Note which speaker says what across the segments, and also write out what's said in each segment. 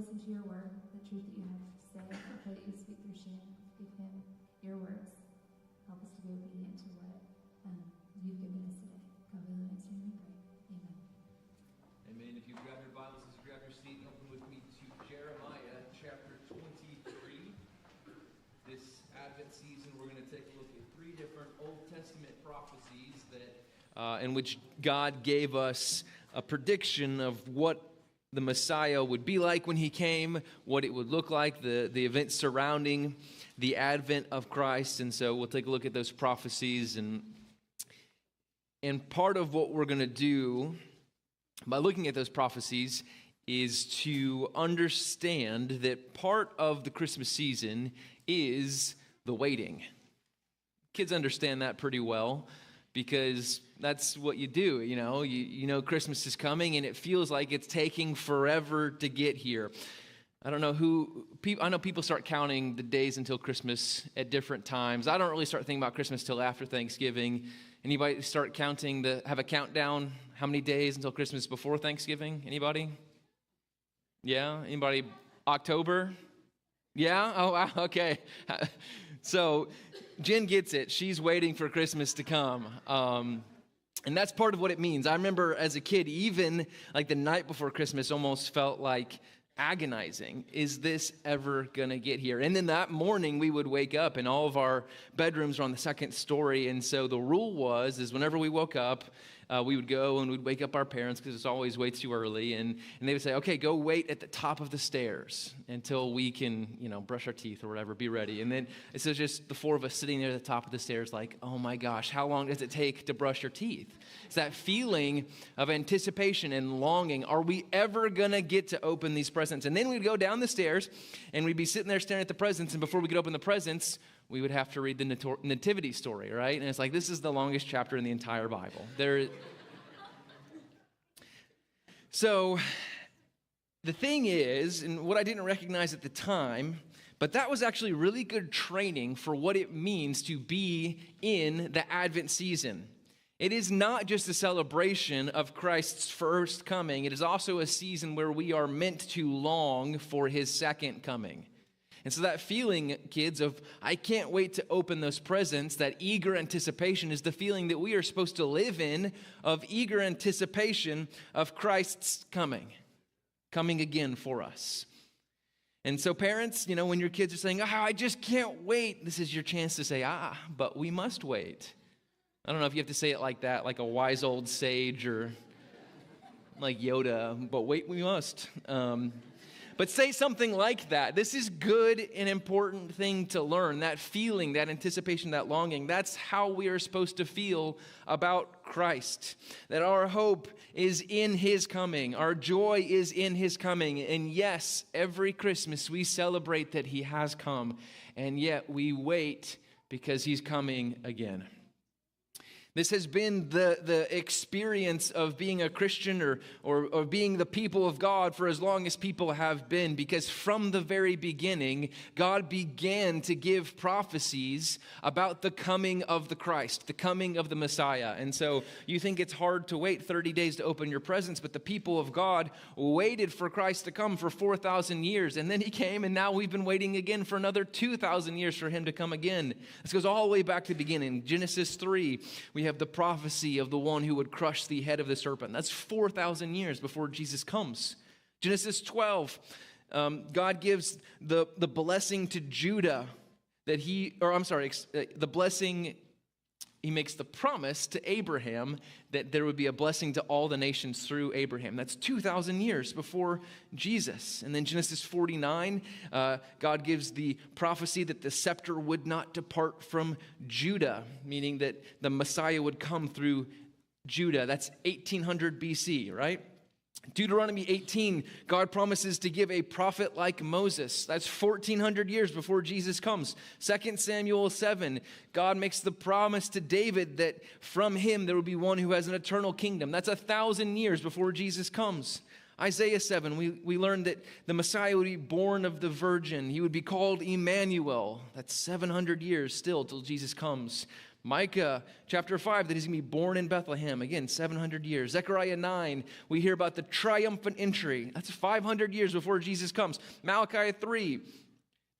Speaker 1: listen to your word, the truth that you have to say. I pray that you speak through Shane. Give him your words. Help us to be obedient to what you've given us today. God, we love you, we pray. Amen.
Speaker 2: Amen. If you grab your Bibles, as you grab your seat, open with me to Jeremiah chapter 23. This Advent season, we're going to take a look at 3 different Old Testament prophecies in which God gave us a prediction of what the Messiah would be like when he came, what it would look like, the events surrounding the advent of Christ. And so we'll take a look at those prophecies. And part of what we're going to do by looking at those prophecies is to understand that part of the Christmas season is the waiting. Kids understand that pretty well because that's what you do. You know Christmas is coming and it feels like it's taking forever to get here. I don't know I know people start counting the days until Christmas at different times. I don't really start thinking about Christmas till after Thanksgiving. Anybody start counting have a countdown? How many days until Christmas before Thanksgiving? Anybody? Yeah? Anybody? October? Yeah? Oh, wow. Okay. So Jen gets it. She's waiting for Christmas to come. And that's part of what it means. I remember as a kid, even like the night before Christmas almost felt like agonizing. Is this ever going to get here? And then that morning we would wake up and all of our bedrooms were on the second story. And so the rule is whenever we woke up, we would go and we'd wake up our parents because it's always way too early. And they would say, okay, go wait at the top of the stairs until we can, brush our teeth or whatever, be ready. And then it's just the 4 of us sitting there at the top of the stairs like, oh my gosh, how long does it take to brush your teeth? It's that feeling of anticipation and longing. Are we ever going to get to open these presents? And then we'd go down the stairs and we'd be sitting there staring at the presents. And before we could open the presents, we would have to read the nativity story, right? And it's like, this is the longest chapter in the entire Bible. So the thing is, and what I didn't recognize at the time, but that was actually really good training for what it means to be in the Advent season. It is not just a celebration of Christ's first coming. It is also a season where we are meant to long for his second coming. And so that feeling, kids, of I can't wait to open those presents, that eager anticipation is the feeling that we are supposed to live in, of eager anticipation of Christ's coming again for us. And so parents, when your kids are saying, I just can't wait, this is your chance to say, but we must wait. I don't know if you have to say it like that, like a wise old sage or like Yoda, but wait, we must. But say something like that. This is good and important thing to learn. That feeling, that anticipation, that longing, that's how we are supposed to feel about Christ. That our hope is in his coming. Our joy is in his coming. And yes, every Christmas we celebrate that he has come. And yet we wait because he's coming again. This has been the experience of being a Christian or being the people of God for as long as people have been, because from the very beginning, God began to give prophecies about the coming of the Christ, the coming of the Messiah. And so you think it's hard to wait 30 days to open your presents, but the people of God waited for Christ to come for 4,000 years, and then he came, and now we've been waiting again for another 2,000 years for him to come again. This goes all the way back to the beginning. Genesis 3, we have the prophecy of the one who would crush the head of the serpent. That's 4,000 years before Jesus comes. Genesis 12, God gives the blessing to Judah the blessing, he makes the promise to Abraham that there would be a blessing to all the nations through Abraham. That's 2,000 years before Jesus. And then Genesis 49, God gives the prophecy that the scepter would not depart from Judah, meaning that the Messiah would come through Judah. That's 1800 BC, right? Deuteronomy 18, God promises to give a prophet like Moses. That's 1,400 years before Jesus comes. 2 Samuel 7, God makes the promise to David that from him there will be one who has an eternal kingdom. That's 1,000 years before Jesus comes. Isaiah 7, we learned that the Messiah would be born of the virgin. He would be called Emmanuel. That's 700 years still till Jesus comes. Micah chapter 5, that he's going to be born in Bethlehem. Again, 700 years. Zechariah 9, we hear about the triumphant entry. That's 500 years before Jesus comes. Malachi 3,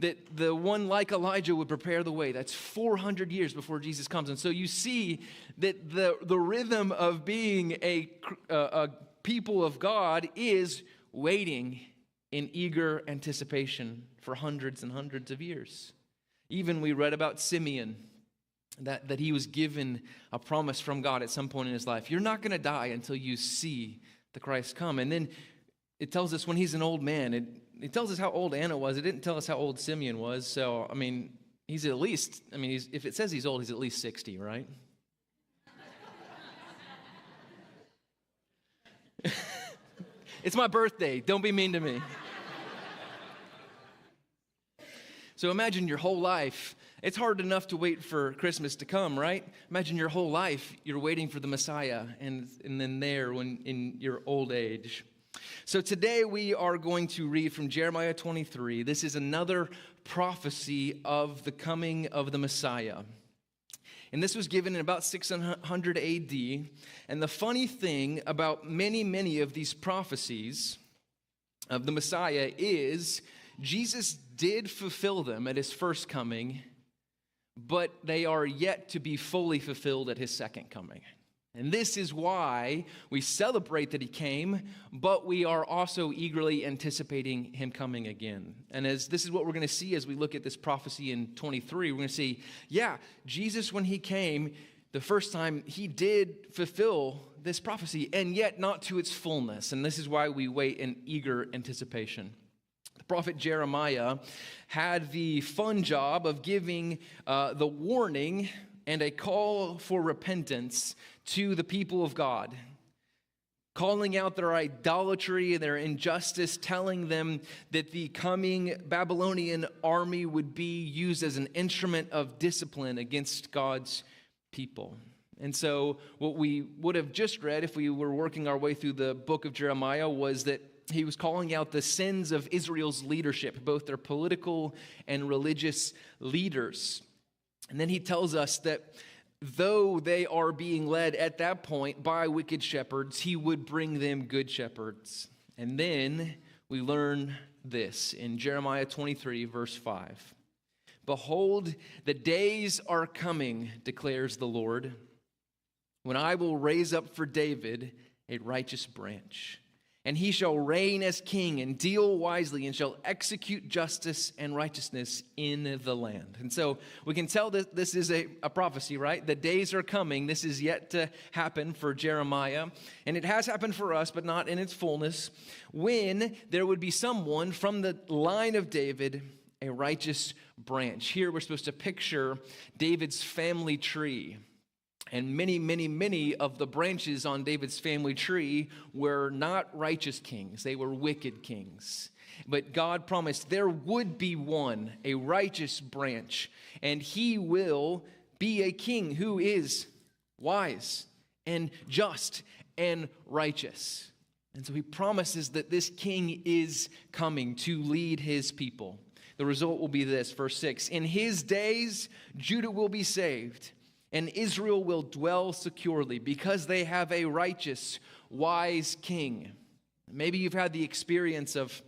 Speaker 2: that the one like Elijah would prepare the way. That's 400 years before Jesus comes. And so you see that the rhythm of being a people of God is waiting in eager anticipation for hundreds and hundreds of years. Even we read about Simeon, that he was given a promise from God at some point in his life. You're not going to die until you see the Christ come. And then it tells us when he's an old man. It tells us how old Anna was. It didn't tell us how old Simeon was. So, he's at least, if it says he's old, he's at least 60, right? It's my birthday. Don't be mean to me. So imagine your whole life. It's hard enough to wait for Christmas to come, right? Imagine your whole life you're waiting for the Messiah, and then there when in your old age. So today we are going to read from Jeremiah 23. This is another prophecy of the coming of the Messiah. And this was given in about 600 AD. And the funny thing about many of these prophecies of the Messiah is Jesus did fulfill them at his first coming, but they are yet to be fully fulfilled at his second coming. And this is why we celebrate that he came, but we are also eagerly anticipating him coming again. And as this is what we're going to see as we look at this prophecy in 23, we're going to see, Jesus, when he came the first time, he did fulfill this prophecy, and yet not to its fullness. And this is why we wait in eager anticipation. The prophet Jeremiah had the fun job of giving the warning and a call for repentance to the people of God, calling out their idolatry and their injustice, telling them that the coming Babylonian army would be used as an instrument of discipline against God's people. And so what we would have just read if we were working our way through the book of Jeremiah was that he was calling out the sins of Israel's leadership, both their political and religious leaders. And then he tells us that though they are being led at that point by wicked shepherds, he would bring them good shepherds. And then we learn this in Jeremiah 23, verse 5. Behold, the days are coming, declares the Lord, when I will raise up for David a righteous branch. And he shall reign as king and deal wisely and shall execute justice and righteousness in the land. And so we can tell that this is a prophecy, right? The days are coming. This is yet to happen for Jeremiah. And it has happened for us, but not in its fullness, when there would be someone from the line of David, a righteous branch. Here we're supposed to picture David's family tree. And many of the branches on David's family tree were not righteous kings. They were wicked kings. But God promised there would be one, a righteous branch, and he will be a king who is wise and just and righteous. And so he promises that this king is coming to lead his people. The result will be this, verse 6. In his days, Judah will be saved, and Israel will dwell securely because they have a righteous, wise king. Maybe you've had the experience of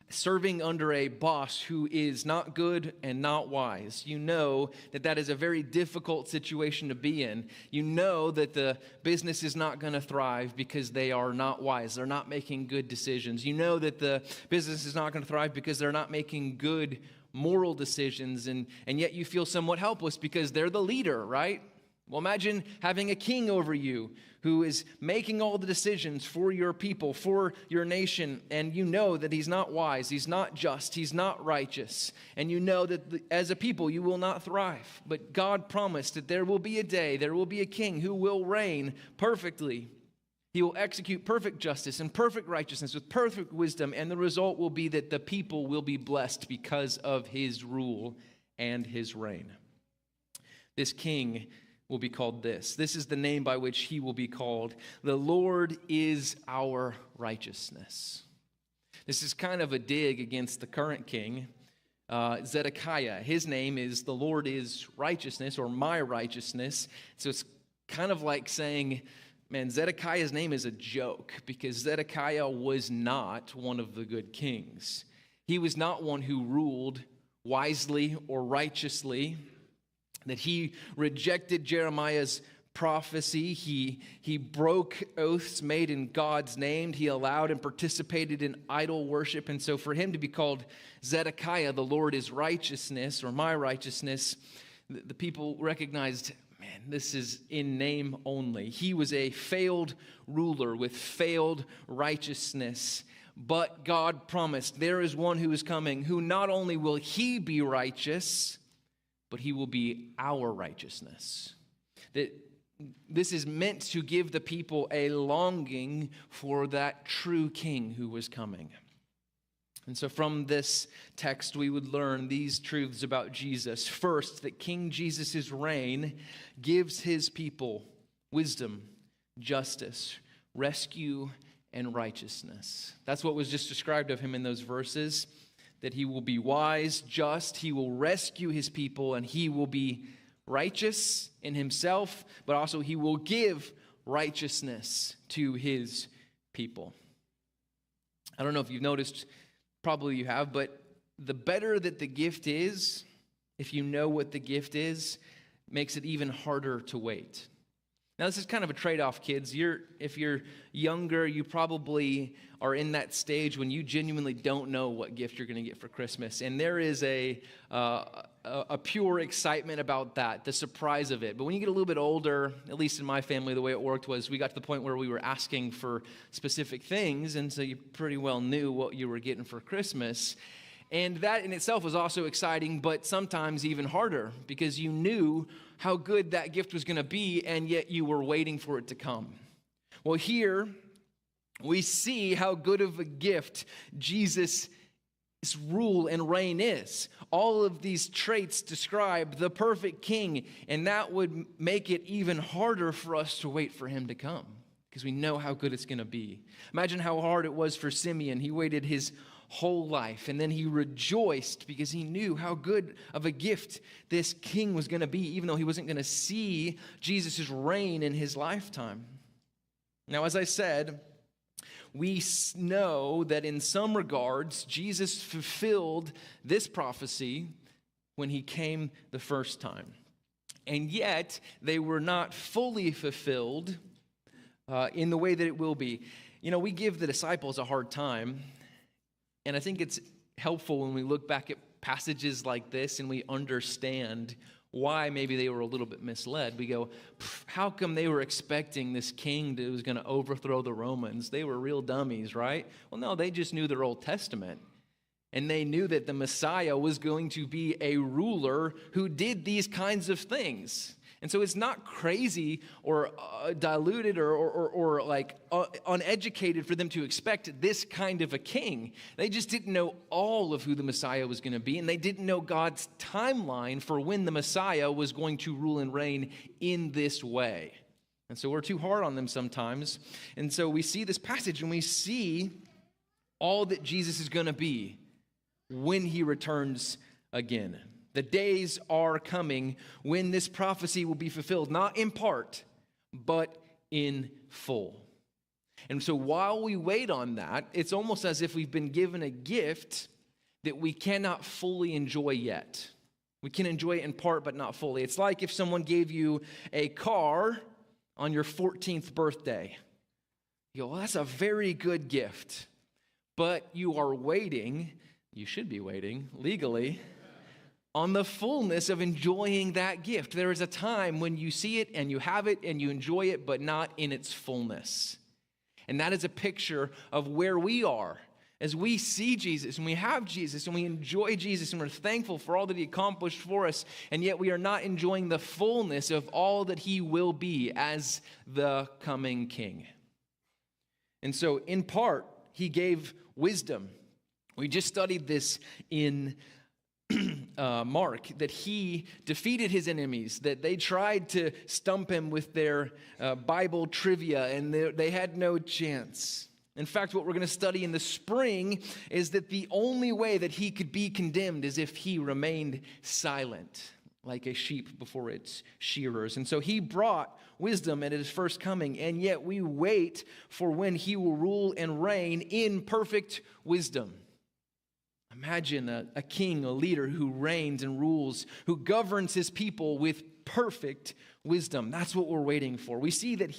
Speaker 2: serving under a boss who is not good and not wise. You know that that is a very difficult situation to be in. You know that the business is not going to thrive because they are not wise. They're not making good decisions. You know that the business is not going to thrive because they're not making good moral decisions, and yet you feel somewhat helpless because they're the leader, right? Well, imagine having a king over you who is making all the decisions for your people, for your nation, and you know that he's not wise, he's not just, he's not righteous, and you know that as a people you will not thrive. But God promised that there will be a day, there will be a king who will reign perfectly. He will execute perfect justice and perfect righteousness with perfect wisdom, and the result will be that the people will be blessed because of his rule and his reign. This king will be called this. This is the name by which he will be called. The Lord is our righteousness. This is kind of a dig against the current king. Zedekiah. His name is the Lord is righteousness, or my righteousness. So it's kind of like saying, man, Zedekiah's name is a joke, because Zedekiah was not one of the good kings. He was not one who ruled wisely or righteously, that he rejected Jeremiah's prophecy. He broke oaths made in God's name. He allowed and participated in idol worship. And so for him to be called Zedekiah, the Lord is righteousness, or my righteousness, the people recognized, man, this is in name only. He was a failed ruler with failed righteousness. But God promised there is one who is coming, who not only will he be righteous, but he will be our righteousness. That this is meant to give the people a longing for that true king who was coming. And so from this text, we would learn these truths about Jesus. First, that King Jesus' reign gives his people wisdom, justice, rescue, and righteousness. That's what was just described of him in those verses, that he will be wise, just, he will rescue his people, and he will be righteous in himself, but also he will give righteousness to his people. I don't know if you've noticed, probably you have, but the better that the gift is, if you know what the gift is, makes it even harder to wait. Now, this is kind of a trade-off, kids. If you're younger, you probably are in that stage when you genuinely don't know what gift you're going to get for Christmas. And there is a pure excitement about that, the surprise of it. But when you get a little bit older, at least in my family, the way it worked was we got to the point where we were asking for specific things, and so you pretty well knew what you were getting for Christmas. And that in itself was also exciting, but sometimes even harder, because you knew how good that gift was going to be, and yet you were waiting for it to come. Well, here we see how good of a gift Jesus' rule and reign is. All of these traits describe the perfect king, and that would make it even harder for us to wait for him to come, because we know how good it's going to be. Imagine how hard it was for Simeon. He waited his whole life, and then he rejoiced because he knew how good of a gift this king was going to be, even though he wasn't going to see Jesus' reign in his lifetime. Now, as I said, we know that in some regards, Jesus fulfilled this prophecy when he came the first time. And yet, they were not fully fulfilled in the way that it will be. You know, we give the disciples a hard time, and I think it's helpful when we look back at passages like this and we understand why maybe they were a little bit misled. We go, how come they were expecting this king that was going to overthrow the Romans? They were real dummies, right? Well, no, they just knew their Old Testament. And they knew that the Messiah was going to be a ruler who did these kinds of things. And so it's not crazy or diluted or uneducated for them to expect this kind of a king. They just didn't know all of who the Messiah was going to be, and they didn't know God's timeline for when the Messiah was going to rule and reign in this way. And so we're too hard on them sometimes. And so we see this passage and we see all that Jesus is going to be when he returns again. The days are coming when this prophecy will be fulfilled, not in part, but in full. And so while we wait on that, it's almost as if we've been given a gift that we cannot fully enjoy yet. We can enjoy it in part, but not fully. It's like if someone gave you a car on your 14th birthday. You go, well, that's a very good gift. But you are waiting, you should be waiting legally, on the fullness of enjoying that gift. There is a time when you see it and you have it and you enjoy it, but not in its fullness. And that is a picture of where we are as we see Jesus and we have Jesus and we enjoy Jesus and we're thankful for all that he accomplished for us, and yet we are not enjoying the fullness of all that he will be as the coming king. And so in part, he gave wisdom. We just studied this in Mark, that he defeated his enemies, that they tried to stump him with their Bible trivia, and they had no chance. In fact, what we're going to study in the spring is that the only way that he could be condemned is if he remained silent, like a sheep before its shearers. And so he brought wisdom at his first coming, and yet we wait for when he will rule and reign in perfect wisdom. Imagine a king, a leader who reigns and rules, who governs his people with perfect wisdom. That's what we're waiting for. We see that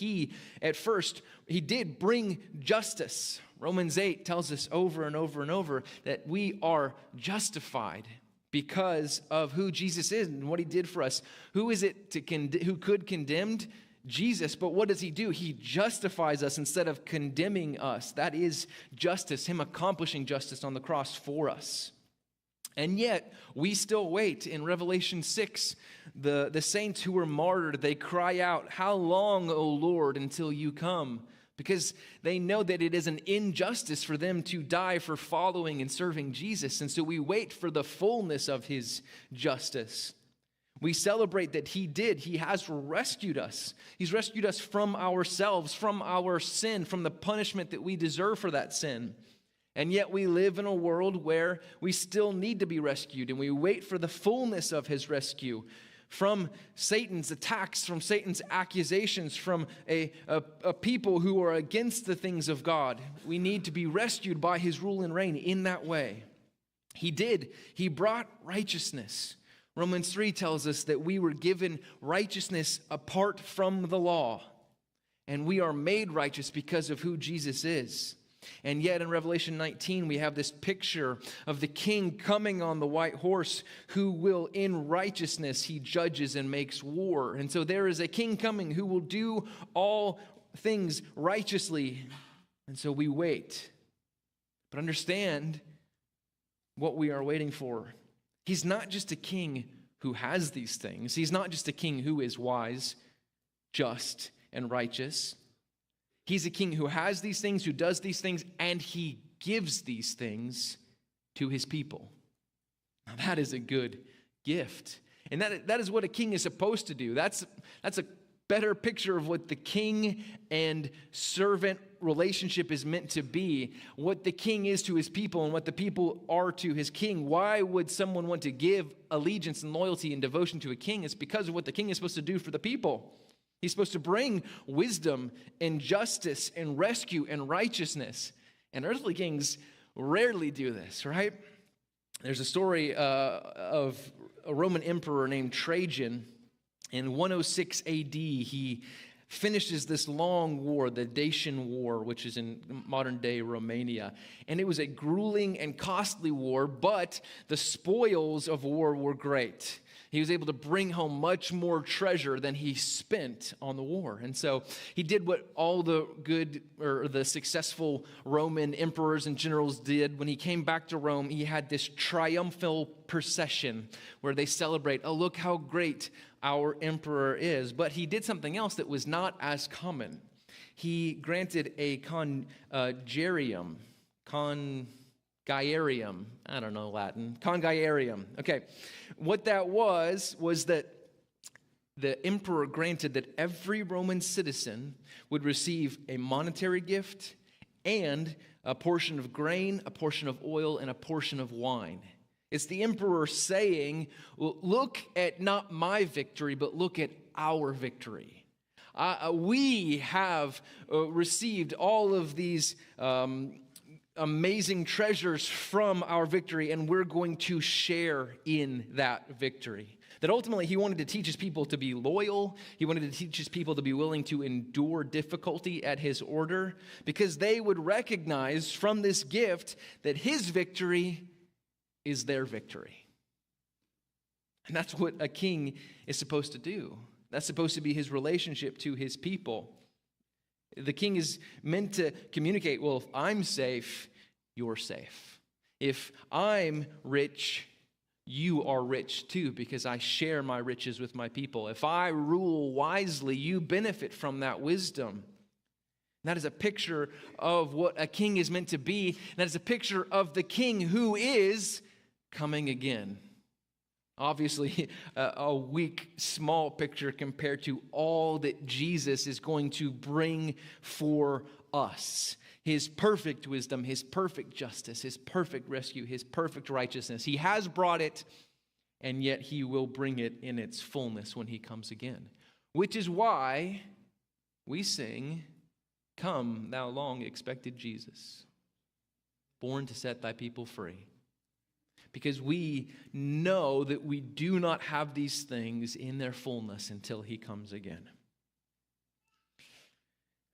Speaker 2: at first, he did bring justice. Romans 8 tells us over and over and over that we are justified because of who Jesus is and what he did for us. Who is it who could condemn? Jesus. But what does he do? He justifies us instead of condemning us. That is justice, him accomplishing justice on the cross for us. And yet, we still wait. In Revelation 6, the saints who were martyred, they cry out, "How long, O Lord, until you come?" Because they know that it is an injustice for them to die for following and serving Jesus. And so we wait for the fullness of his justice. We celebrate that he has rescued us. He's rescued us from ourselves, from our sin, from the punishment that we deserve for that sin. And yet we live in a world where we still need to be rescued, and we wait for the fullness of his rescue from Satan's attacks, from Satan's accusations, from a people who are against the things of God. We need to be rescued by his rule and reign in that way. He did. He brought righteousness. Romans 3 tells us that we were given righteousness apart from the law, and we are made righteous because of who Jesus is. And yet in Revelation 19, we have this picture of the king coming on the white horse who will, in righteousness, he judges and makes war. And so there is a king coming who will do all things righteously. And so we wait. But understand what we are waiting for. He's not just a king who has these things. He's not just a king who is wise, just, and righteous. He's a king who has these things, who does these things, and he gives these things to his people. Now that is a good gift. And that is what a king is supposed to do. That's a better picture of what the king and servant relationship is meant to be, what the king is to his people and what the people are to his king. Why would someone want to give allegiance and loyalty and devotion to a king? It's because of what the king is supposed to do for the people. He's supposed to bring wisdom and justice and rescue and righteousness. And earthly kings rarely do this, right? There's a story of a Roman emperor named Trajan. In 106 AD, he finishes this long war, the Dacian War, which is in modern-day Romania. And it was a grueling and costly war, but the spoils of war were great. He was able to bring home much more treasure than he spent on the war. And so he did what all the good or the successful Roman emperors and generals did. When he came back to Rome, he had this triumphal procession where they celebrate, oh, look how great our emperor is. But he did something else that was not as common. He granted a congaiarium, I don't know Latin, congaiarium. Okay, what that was that the emperor granted that every Roman citizen would receive a monetary gift and a portion of grain, a portion of oil, and a portion of wine. It's the emperor saying, well, look at not my victory, but look at our victory. We have received all of these amazing treasures from our victory, and we're going to share in that victory. That ultimately he wanted to teach his people to be loyal. He wanted to teach his people to be willing to endure difficulty at his order, because they would recognize from this gift that his victory is their victory. And that's what a king is supposed to do. That's supposed to be his relationship to his people. The king is meant to communicate, well, if I'm safe, you're safe. If I'm rich, you are rich too, because I share my riches with my people. If I rule wisely, you benefit from that wisdom. That is a picture of what a king is meant to be. That is a picture of the king who is coming again. Obviously, a weak, small picture compared to all that Jesus is going to bring for us. His perfect wisdom, His perfect justice, His perfect rescue, His perfect righteousness. He has brought it, and yet He will bring it in its fullness when He comes again. Which is why we sing, "Come, thou long expected Jesus, born to set thy people free." Because we know that we do not have these things in their fullness until He comes again.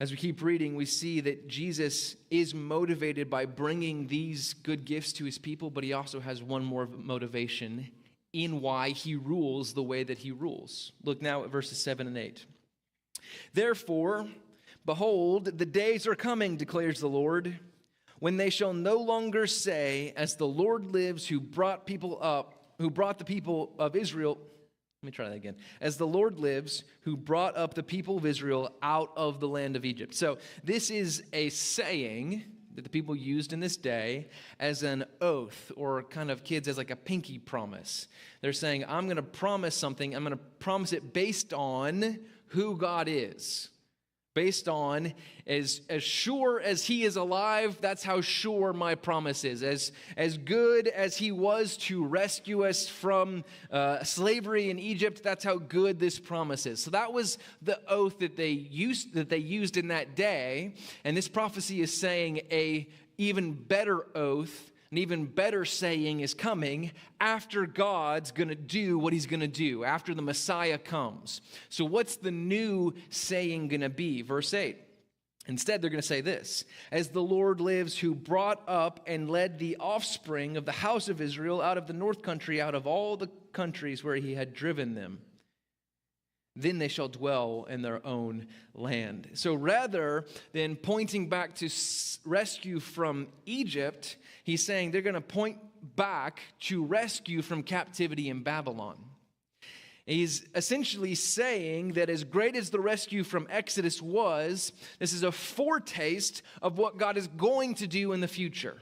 Speaker 2: As we keep reading, we see that Jesus is motivated by bringing these good gifts to His people, but He also has one more motivation in why He rules the way that He rules. Look now at verses 7 and 8. "Therefore, behold, the days are coming, declares the Lord, when they shall no longer say, as the Lord lives, who brought the people of Israel." Let me try that again. "As the Lord lives, who brought up the people of Israel out of the land of Egypt." So this is a saying that the people used in this day as an oath, or kind of kids as like a pinky promise. They're saying, I'm going to promise something. I'm going to promise it based on who God is. Based on as sure as He is alive, that's how sure my promise is. As good as He was to rescue us from slavery in Egypt, that's how good this promise is. So that was the oath that they used in that day. And this prophecy is saying a even better oath, an even better saying is coming after God's going to do what He's going to do, after the Messiah comes. So what's the new saying going to be? Verse 8. Instead, they're going to say this: "As the Lord lives, who brought up and led the offspring of the house of Israel out of the north country, out of all the countries where He had driven them. Then they shall dwell in their own land." So rather than pointing back to rescue from Egypt, He's saying they're going to point back to rescue from captivity in Babylon. He's essentially saying that as great as the rescue from Exodus was, this is a foretaste of what God is going to do in the future.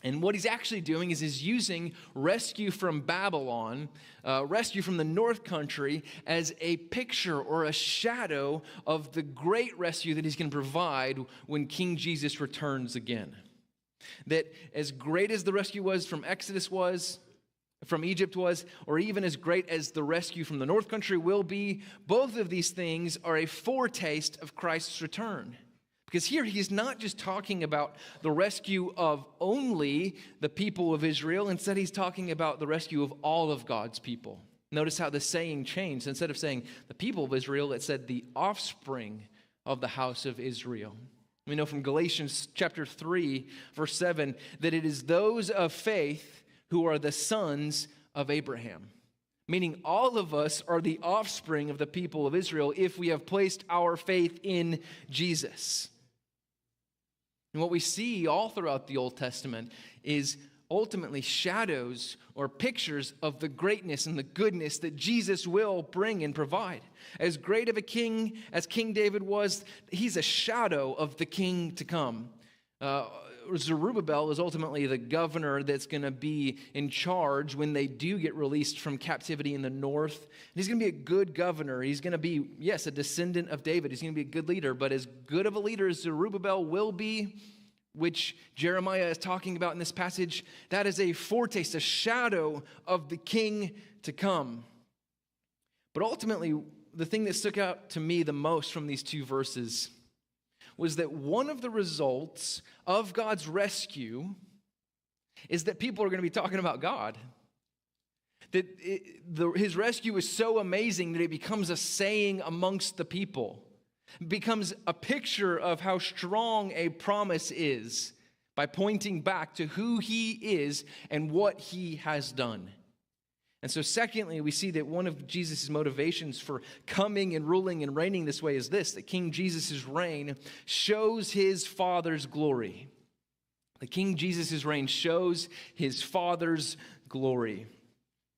Speaker 2: And what He's actually doing is He's using rescue from Babylon, rescue from the north country, as a picture or a shadow of the great rescue that He's going to provide when King Jesus returns again. That as great as the rescue was from Exodus was, from Egypt was, or even as great as the rescue from the north country will be, both of these things are a foretaste of Christ's return. Because here He's not just talking about the rescue of only the people of Israel. Instead, He's talking about the rescue of all of God's people. Notice how the saying changed. Instead of saying the people of Israel, it said the offspring of the house of Israel. We know from Galatians chapter 3, verse 7, that it is those of faith who are the sons of Abraham. Meaning all of us are the offspring of the people of Israel if we have placed our faith in Jesus. And what we see all throughout the Old Testament is ultimately shadows or pictures of the greatness and the goodness that Jesus will bring and provide. As great of a king as King David was, he's a shadow of the king to come. Zerubbabel is ultimately the governor that's going to be in charge when they do get released from captivity in the north. And he's going to be a good governor. He's going to be, yes, a descendant of David. He's going to be a good leader. But as good of a leader as Zerubbabel will be, which Jeremiah is talking about in this passage, that is a foretaste, a shadow of the king to come. But ultimately, the thing that stuck out to me the most from these two verses was that one of the results of God's rescue is that people are going to be talking about God. That His rescue is so amazing that it becomes a saying amongst the people. It becomes a picture of how strong a promise is by pointing back to who He is and what He has done. And so secondly, we see that one of Jesus' motivations for coming and ruling and reigning this way is this, that King Jesus' reign shows His Father's glory. The King Jesus' reign shows His Father's glory.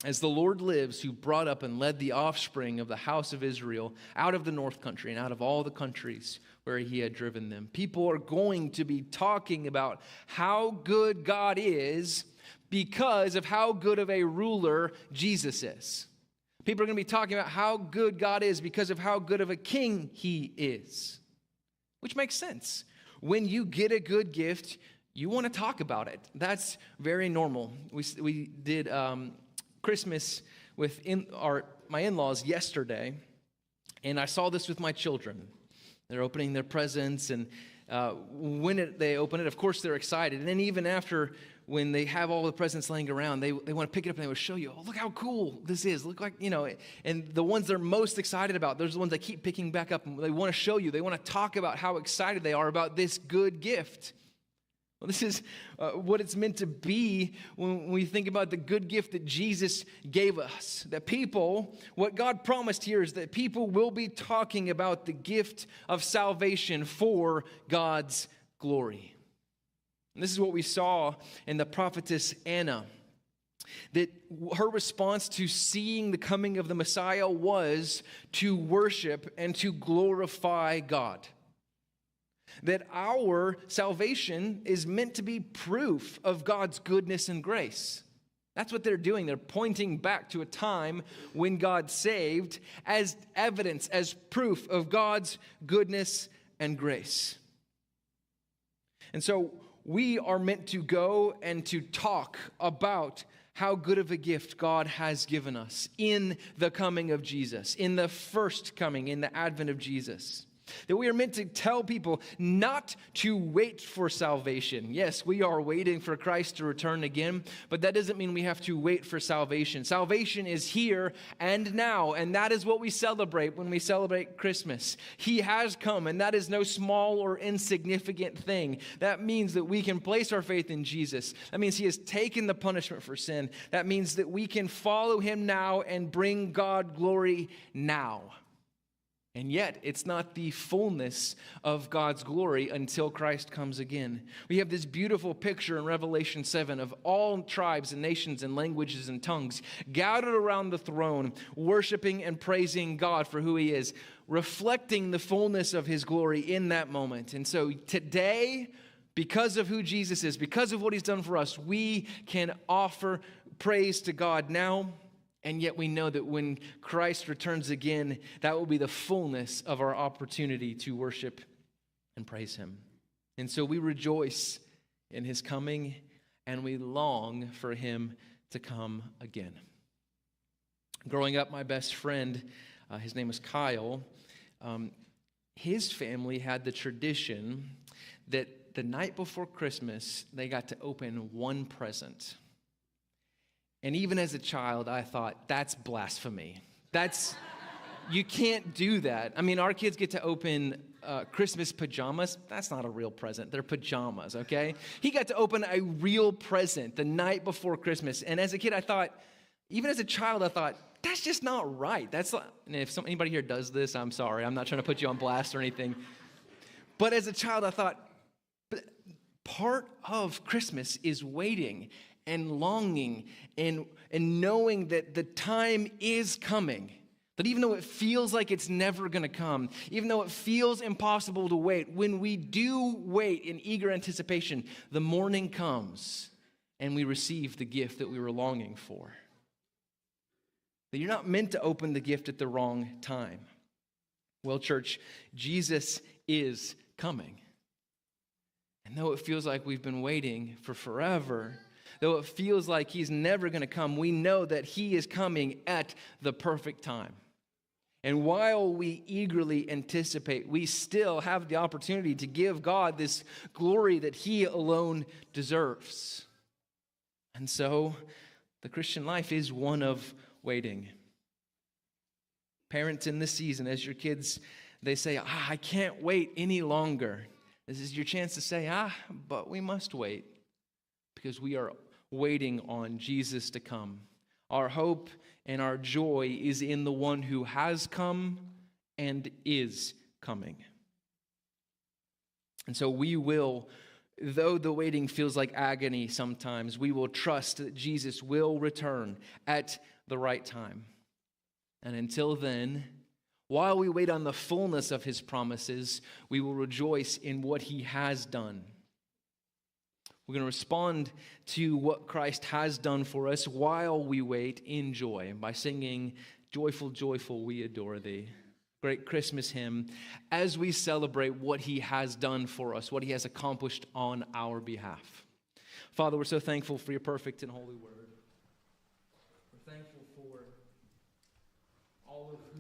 Speaker 2: As the Lord lives, who brought up and led the offspring of the house of Israel out of the north country and out of all the countries where He had driven them. People are going to be talking about how good God is because of how good of a ruler Jesus is. People are going to be talking about how good God is because of how good of a king He is. Which makes sense. when you get a good gift, you want to talk about it. That's very normal. We did Christmas with my in-laws yesterday, and I saw this with my children. They're opening their presents, and when they open it, of course, they're excited. And then even after, when they have all the presents laying around, they want to pick it up and they will show you, oh, look how cool this is. Look like, and the ones they're most excited about, those are the ones they keep picking back up. And they want to show you. They want to talk about how excited they are about this good gift. Well, this is what it's meant to be when we think about the good gift that Jesus gave us. That people, what God promised here is that people will be talking about the gift of salvation for God's glory. And this is what we saw in the prophetess Anna. That her response to seeing the coming of the Messiah was to worship and to glorify God. That our salvation is meant to be proof of God's goodness and grace. That's what they're doing. They're pointing back to a time when God saved as evidence, as proof of God's goodness and grace. And so we are meant to go and to talk about how good of a gift God has given us in the coming of Jesus, in the first coming, in the advent of Jesus. That we are meant to tell people not to wait for salvation. Yes, we are waiting for Christ to return again, but that doesn't mean we have to wait for salvation. Salvation is here and now, and that is what we celebrate when we celebrate Christmas. He has come, and that is no small or insignificant thing. That means that we can place our faith in Jesus. That means He has taken the punishment for sin. That means that we can follow Him now and bring God glory now. And yet, it's not the fullness of God's glory until Christ comes again. We have this beautiful picture in Revelation 7 of all tribes and nations and languages and tongues gathered around the throne, worshiping and praising God for who He is, reflecting the fullness of His glory in that moment. And so today, because of who Jesus is, because of what He's done for us, we can offer praise to God now. And yet we know that when Christ returns again, that will be the fullness of our opportunity to worship and praise Him. And so we rejoice in His coming, and we long for Him to come again. Growing up, my best friend, his name was Kyle, his family had the tradition that the night before Christmas, they got to open one present. And even as a child, I thought, that's blasphemy. You can't do that. I mean, our kids get to open Christmas pajamas. That's not a real present. They're pajamas, okay? He got to open a real present the night before Christmas. And as a kid, I thought, even as a child, I thought, that's just not right. And if anybody here does this, I'm sorry. I'm not trying to put you on blast or anything. But as a child, I thought, part of Christmas is waiting and longing and knowing that the time is coming. That even though it feels like it's never going to come, even though it feels impossible to wait, when we do wait in eager anticipation, the morning comes and we receive the gift that we were longing for. That you're not meant to open the gift at the wrong time. Well, church, Jesus is coming. And though it feels like we've been waiting for forever, though it feels like He's never going to come, we know that He is coming at the perfect time. And while we eagerly anticipate, we still have the opportunity to give God this glory that He alone deserves. And so, the Christian life is one of waiting. Parents in this season, as your kids, they say, I can't wait any longer. This is your chance to say, but we must wait. Because we are waiting on Jesus to come. Our hope and our joy is in the one who has come and is coming. And so we will, though the waiting feels like agony sometimes, we will trust that Jesus will return at the right time. And until then, while we wait on the fullness of His promises, we will rejoice in what He has done. We're going to respond to what Christ has done for us while we wait in joy by singing, "Joyful, joyful, we adore Thee." great Christmas hymn, as we celebrate what he has done for us, what he has accomplished on our behalf. Father, we're so thankful for your perfect and holy word. We're thankful for all of